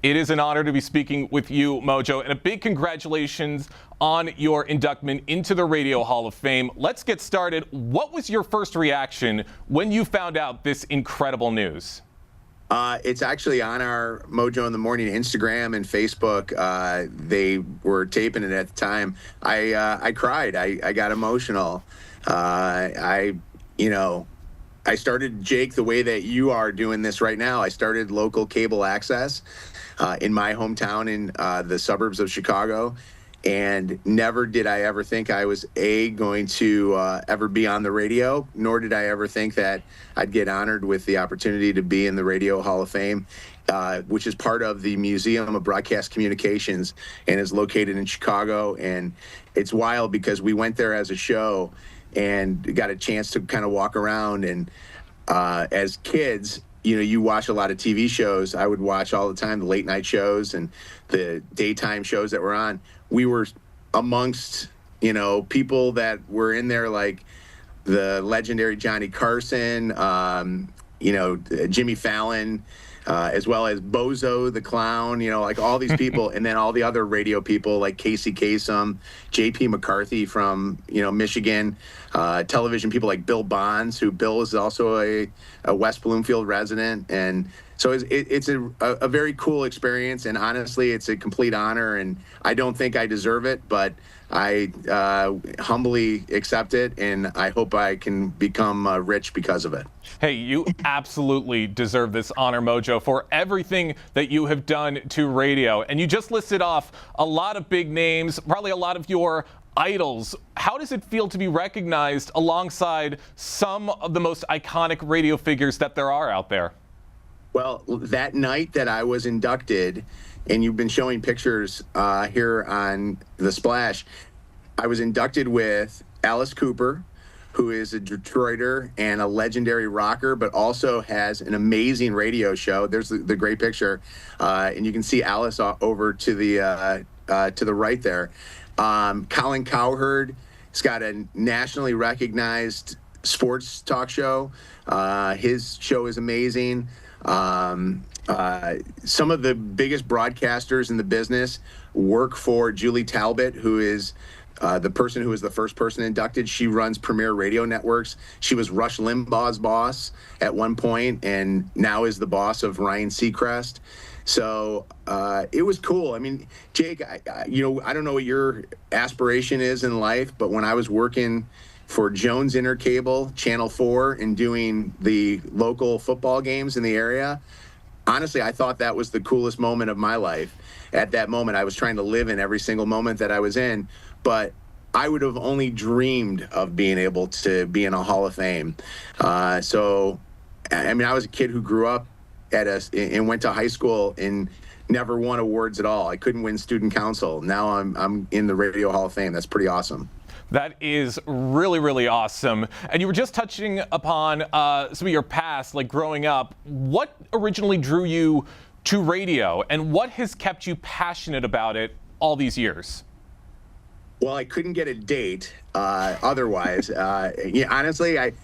It is an honor to be speaking with you, Mojo, and a big congratulations on your inductment into the Radio Hall of Fame. Let's get started. What was your first reaction when you found out this incredible news? It's actually on our Mojo in the Morning Instagram and Facebook. They were taping it at the time. I cried. I got emotional. I started, Jake, the way that you are doing this right now. I started local cable access in my hometown in the suburbs of Chicago. And never did I ever think I was going to ever be on the radio, nor did I ever think that I'd get honored with the opportunity to be in the Radio Hall of Fame, which is part of the Museum of Broadcast Communications and is located in Chicago. And it's wild because we went there as a show and got a chance to kind of walk around. And as kids, you watch a lot of TV shows. I would watch all the time the late night shows and the daytime shows that were on. We were amongst, people that were in there, like the legendary Johnny Carson, Jimmy Fallon, as well as Bozo the Clown, like all these people, and then all the other radio people like Casey Kasem, J.P. McCarthy from, Michigan, television people like Bill Bonds, who Bill is also a West Bloomfield resident. And so it's a very cool experience, and honestly, it's a complete honor, and I don't think I deserve it, but I humbly accept it, and I hope I can become rich because of it. Hey, you absolutely deserve this honor, Mojo, for everything that you have done to radio. And you just listed off a lot of big names, probably a lot of your idols. How does it feel to be recognized alongside some of the most iconic radio figures that there are out there? Well, that night that I was inducted, and you've been showing pictures here on The Splash, I was inducted with Alice Cooper, who is a Detroiter and a legendary rocker, but also has an amazing radio show. There's the great picture, and you can see Alice over to the right there. Colin Cowherd has got a nationally recognized sports talk show. His show is amazing. Some of the biggest broadcasters in the business work for Julie Talbot, who is the person who was the first person inducted. She runs Premier Radio Networks. She was Rush Limbaugh's boss at one point, and now is the boss of Ryan Seacrest. So it was cool. I mean, Jake, I don't know what your aspiration is in life, but when I was working for Jones Intercable, Channel 4, and doing the local football games in the area, honestly, I thought that was the coolest moment of my life. At that moment, I was trying to live in every single moment that I was in, but I would have only dreamed of being able to be in a Hall of Fame. So, I mean, I was a kid who grew up and went to high school and never won awards at all. I couldn't win student council. Now I'm in the Radio Hall of Fame. That's pretty awesome. That is really, really awesome. And you were just touching upon some of your past, like growing up. What originally drew you to radio, and what has kept you passionate about it all these years? Well, I couldn't get a date otherwise. Honestly, I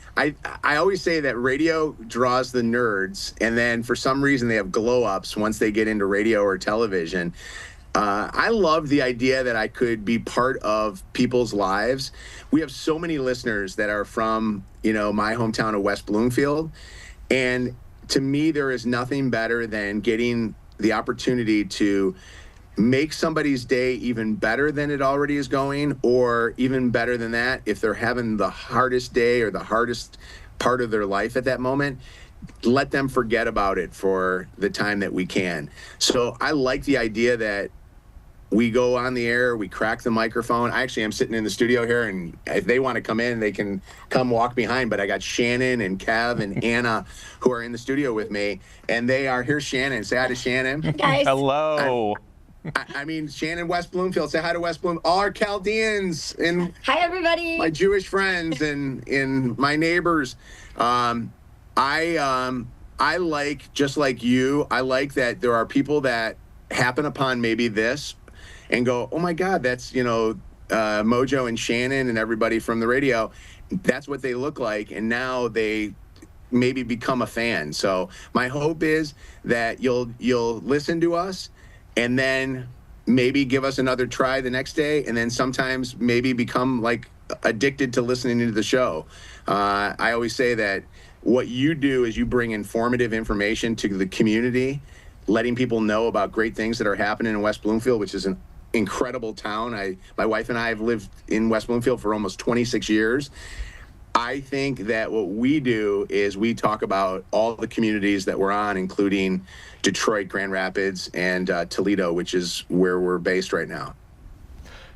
always say that radio draws the nerds, and then for some reason they have glow-ups once they get into radio or television. I love the idea that I could be part of people's lives. We have so many listeners that are from, my hometown of West Bloomfield. And to me, there is nothing better than getting the opportunity to make somebody's day even better than it already is going, or even better than that, if they're having the hardest day or the hardest part of their life at that moment, let them forget about it for the time that we can. So I like the idea that we go on the air, we crack the microphone. I actually am sitting in the studio here, and if they want to come in, they can come walk behind. But I got Shannon and Kev and Anna who are in the studio with me, and they are, here's Shannon. Say hi to Shannon. Hi, guys. Hello. I mean, Shannon, West Bloomfield. Say hi to West Bloomfield. All our Chaldeans and hi, everybody. My Jewish friends and my neighbors. I like, just like you, I like that there are people that happen upon maybe this and go, oh my God, that's, Mojo and Shannon and everybody from the radio. That's what they look like. And now they maybe become a fan. So my hope is that you'll listen to us and then maybe give us another try the next day, and then sometimes maybe become like addicted to listening to the show. I always say that what you do is you bring informative information to the community, letting people know about great things that are happening in West Bloomfield, which is an incredible town. My wife and I have lived in West Bloomfield for almost 26 years. I think that what we do is we talk about all the communities that we're on, including Detroit, Grand Rapids, and Toledo, which is where we're based right now.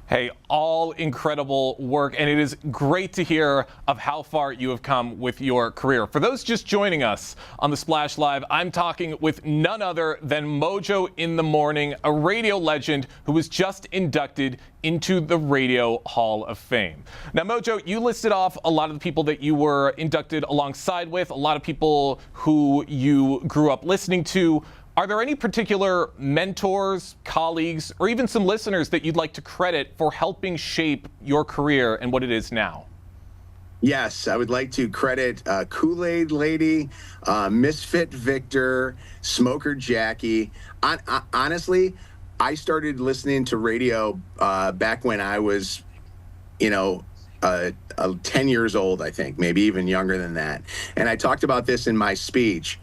Hey, all incredible work, and it is great to hear of how far you have come with your career. For those just joining us on the Splash Live, I'm talking with none other than Mojo in the Morning, a radio legend who was just inducted into the Radio Hall of Fame. Now, Mojo, you listed off a lot of the people that you were inducted alongside with, a lot of people who you grew up listening to. Are there any particular mentors, colleagues, or even some listeners that you'd like to credit for helping shape your career and what it is now? Yes, I would like to credit Kool-Aid Lady, Misfit Victor, Smoker Jackie. Honestly, I started listening to radio back when I was, 10 years old, I think, maybe even younger than that. And I talked about this in my speech.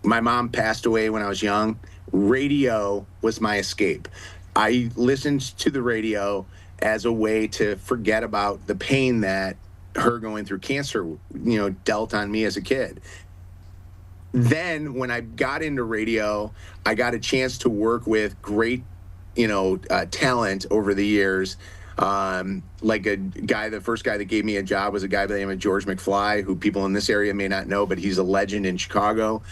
My mom passed away when I was young. Radio was my escape. I listened to the radio as a way to forget about the pain that her going through cancer, dealt on me as a kid. Then when I got into radio, I got a chance to work with great, talent over the years. Like the first guy that gave me a job was a guy by the name of George McFly, who people in this area may not know, but he's a legend in Chicago.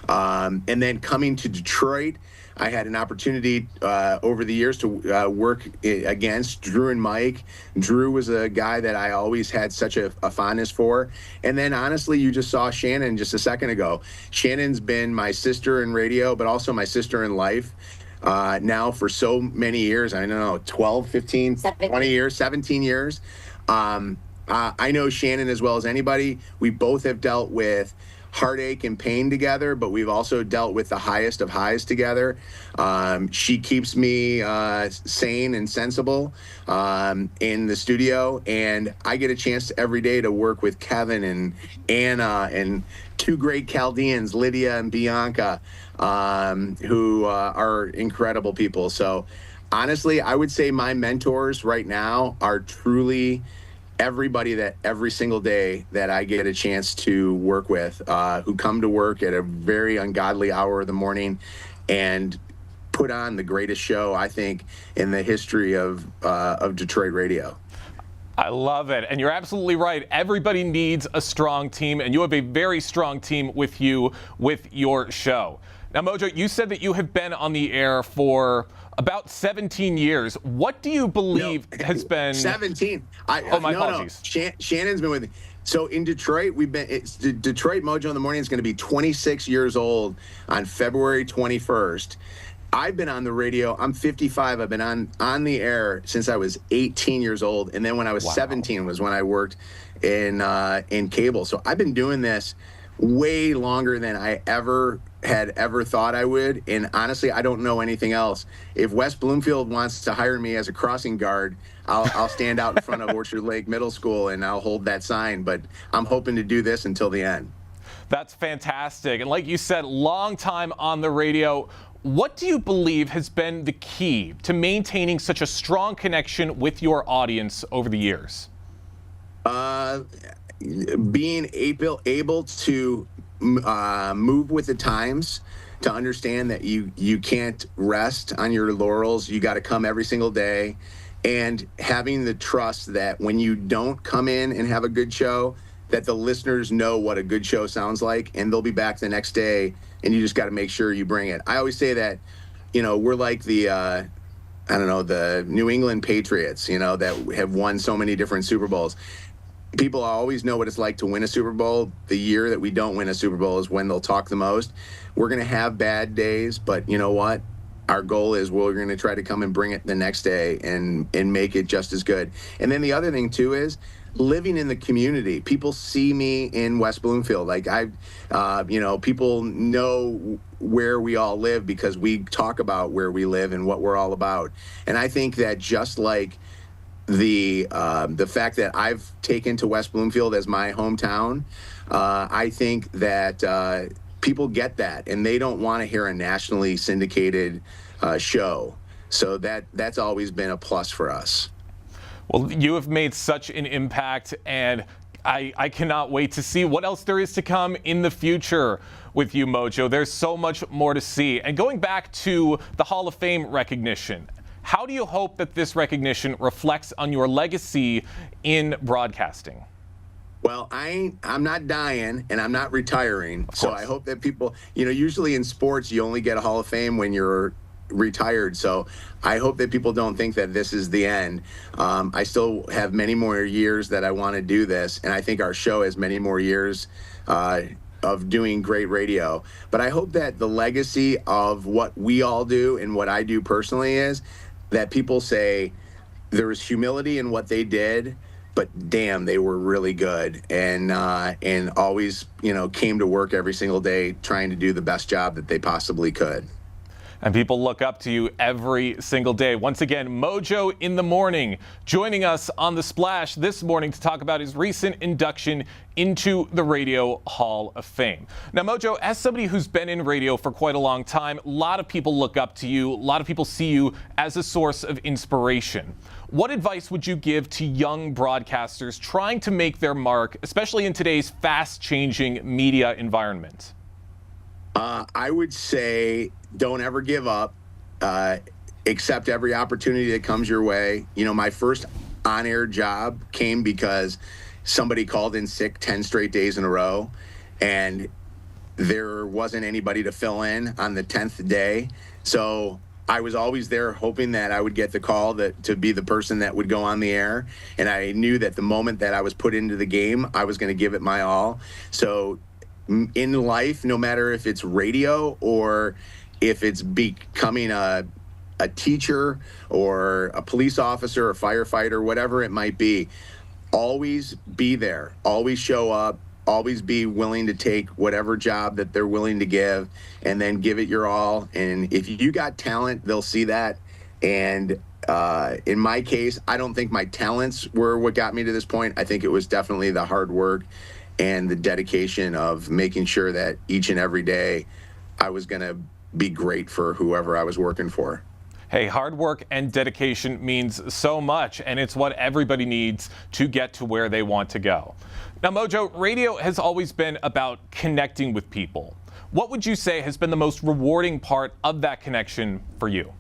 And then coming to Detroit, I had an opportunity over the years to work against Drew and Mike. Drew was a guy that I always had such a fondness for. And then honestly, you just saw Shannon just a second ago. Shannon's been my sister in radio, but also my sister in life. Now for so many years, I don't know, 12, 15, 20 years, 17 years. I know Shannon as well as anybody. We both have dealt with heartache and pain together, but we've also dealt with the highest of highs together. She keeps me sane and sensible in the studio, and I get a chance every day to work with Kevin and Anna and two great Chaldeans, Lydia and Bianca, who are incredible people. So honestly, I would say my mentors right now are truly everybody that every single day that I get a chance to work with, who come to work at a very ungodly hour of the morning and put on the greatest show, I think, in the history of Detroit radio. I love it. And you're absolutely right. Everybody needs a strong team, and you have a very strong team with you with your show. Now, Mojo, you said that you have been on the air for about 17 years. What do you believe has been 17? My apologies. No. Shannon's been with me. So in Detroit, it's Detroit Mojo in the Morning is going to be 26 years old on February 21st. I've been on the radio. I'm 55. I've been on the air since I was 18 years old, and then when I was 17 was when I worked in cable. So I've been doing this way longer than I had ever thought I would. And honestly, I don't know anything else. If West Bloomfield wants to hire me as a crossing guard, I'll stand out in front of Orchard Lake Middle School and I'll hold that sign. But I'm hoping to do this until the end. That's fantastic. And like you said, long time on the radio. What do you believe has been the key to maintaining such a strong connection with your audience over the years? Being able to move with the times, to understand that you can't rest on your laurels. You got to come every single day, and having the trust that when you don't come in and have a good show, that the listeners know what a good show sounds like, and they'll be back the next day, and you just got to make sure you bring it. I always say that, we're like the the New England Patriots, that have won so many different Super Bowls. People always know what it's like to win a Super Bowl. The year that we don't win a Super Bowl is when they'll talk the most. We're going to have bad days, but you know what? our goal is we're going to try to come and bring it the next day and make it just as good. And then the other thing too is living in the community. People see me in West Bloomfield. Like people know where we all live because we talk about where we live and what we're all about. And I think that just like the fact that I've taken to West Bloomfield as my hometown, I think that people get that, and they don't want to hear a nationally syndicated show. So that's always been a plus for us. Well, you have made such an impact, and I cannot wait to see what else there is to come in the future with you, Mojo. There's so much more to see. And going back to the Hall of Fame recognition, how do you hope that this recognition reflects on your legacy in broadcasting? Well, I'm not dying and I'm not retiring. So I hope that people, usually in sports, you only get a Hall of Fame when you're retired. So I hope that people don't think that this is the end. I still have many more years that I want to do this. And I think our show has many more years of doing great radio. But I hope that the legacy of what we all do and what I do personally is that people say there was humility in what they did, but damn, they were really good and always, came to work every single day trying to do the best job that they possibly could. And people look up to you every single day. Once again, Mojo in the Morning joining us on The Splash this morning to talk about his recent induction into the Radio Hall of Fame. Now, Mojo, as somebody who's been in radio for quite a long time, a lot of people look up to you. A lot of people see you as a source of inspiration. What advice would you give to young broadcasters trying to make their mark, especially in today's fast-changing media environment? I would say don't ever give up. Accept every opportunity that comes your way. My first on-air job came because somebody called in sick 10 straight days in a row, and there wasn't anybody to fill in on the 10th day. So I was always there hoping that I would get the call to be the person that would go on the air. And I knew that the moment that I was put into the game, I was going to give it my all. So in life, no matter if it's radio or if it's becoming a teacher or a police officer or firefighter, whatever it might be, always be there, always show up, always be willing to take whatever job that they're willing to give, and then give it your all. And if you got talent, they'll see that. And in my case, I don't think my talents were what got me to this point. I think it was definitely the hard work and the dedication of making sure that each and every day I was going to be great for whoever I was working for. Hey, hard work and dedication means so much, and it's what everybody needs to get to where they want to go. Now, Mojo, radio has always been about connecting with people. What would you say has been the most rewarding part of that connection for you?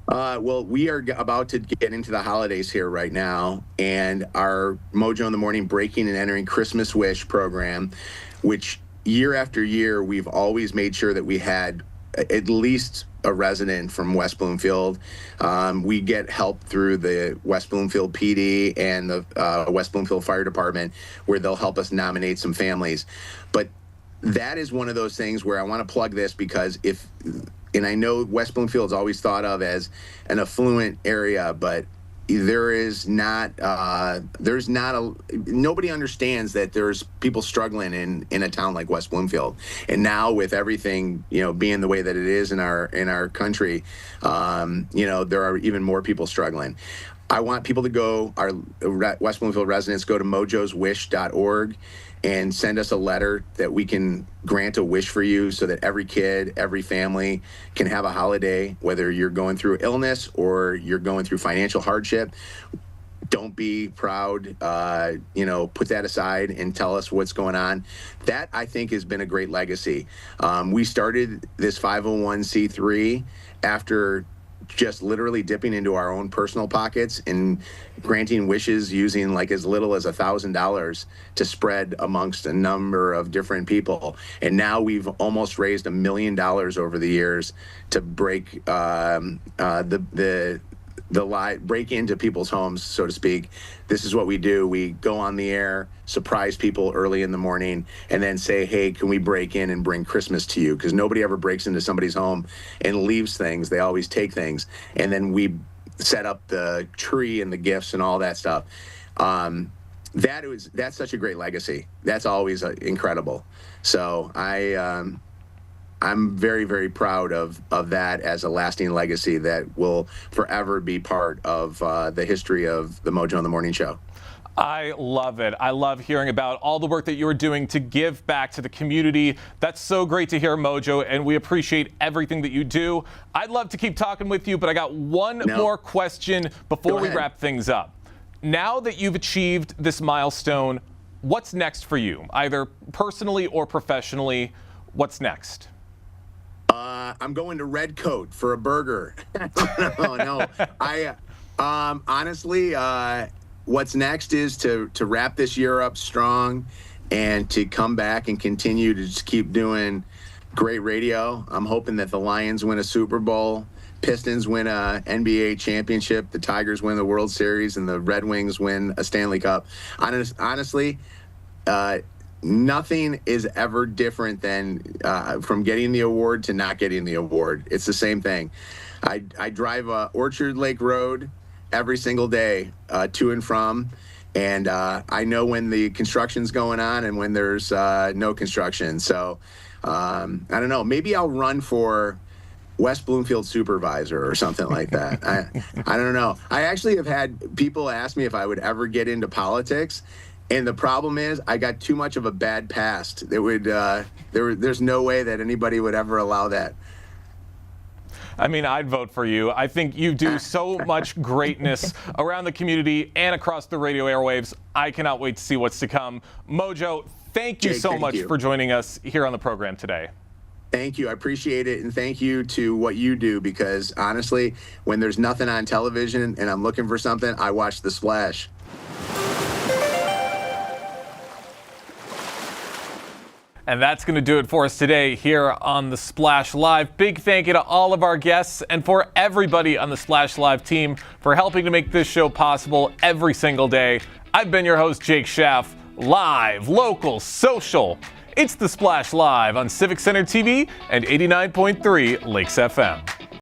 Well, we are about to get into the holidays here right now, and our Mojo in the Morning Breaking and Entering Christmas Wish program, which year after year we've always made sure that we had at least a resident from West Bloomfield. We get help through the West Bloomfield PD and the West Bloomfield Fire Department, where they'll help us nominate some families. But that is one of those things where I want to plug this because and I know West Bloomfield is always thought of as an affluent area, but there's not nobody understands that there's people struggling in a town like West Bloomfield. And now with everything, being the way that it is in our country, there are even more people struggling. I want people to go, our West Bloomfield residents, go to mojoswish.org and send us a letter that we can grant a wish for you so that every kid, every family can have a holiday, whether you're going through illness or you're going through financial hardship. Don't be proud, put that aside and tell us what's going on. That, I think, has been a great legacy. We started this 501c3 after just literally dipping into our own personal pockets and granting wishes using like as little as $1,000 to spread amongst a number of different people. And now we've almost raised $1 million over the years to break the break into people's homes, so to speak. This is what we do. We go on the air, surprise people early in the morning, and then say, hey, can we break in and bring Christmas to you? Because nobody ever breaks into somebody's home and leaves things. They always take things. And then we set up the tree and the gifts and all that stuff. That's such a great legacy. That's always incredible. So I'm very, very proud of that as a lasting legacy that will forever be part of the history of the Mojo in the Morning Show. I love it. I love hearing about all the work that you're doing to give back to the community. That's so great to hear, Mojo, and we appreciate everything that you do. I'd love to keep talking with you, but I got one more question before we wrap things up. Now that you've achieved this milestone, what's next for you, either personally or professionally? What's next? I'm going to Red Coat for a burger. No. Honestly, what's next is to wrap this year up strong and to come back and continue to just keep doing great radio. I'm hoping that the Lions win a Super Bowl, Pistons win a NBA championship, the Tigers win the World Series, and the Red Wings win a Stanley Cup. Honestly, nothing is ever different than from getting the award to not getting the award. It's the same thing. I drive Orchard Lake Road every single day to and from, and I know when the construction's going on and when there's no construction. So I don't know. Maybe I'll run for West Bloomfield supervisor or something like that. I don't know. I actually have had people ask me if I would ever get into politics. And the problem is, I got too much of a bad past. There's no way that anybody would ever allow that. I mean, I'd vote for you. I think you do so much greatness around the community and across the radio airwaves. I cannot wait to see what's to come. Mojo, thank you so much for joining us here on the program today. Thank you. I appreciate it. And thank you to what you do, because honestly, when there's nothing on television and I'm looking for something, I watch The Splash. And that's going to do it for us today here on The Splash Live. Big thank you to all of our guests and for everybody on the Splash Live team for helping to make this show possible every single day. I've been your host, Jake Schaff. Live, local, social. It's The Splash Live on Civic Center TV and 89.3 Lakes FM.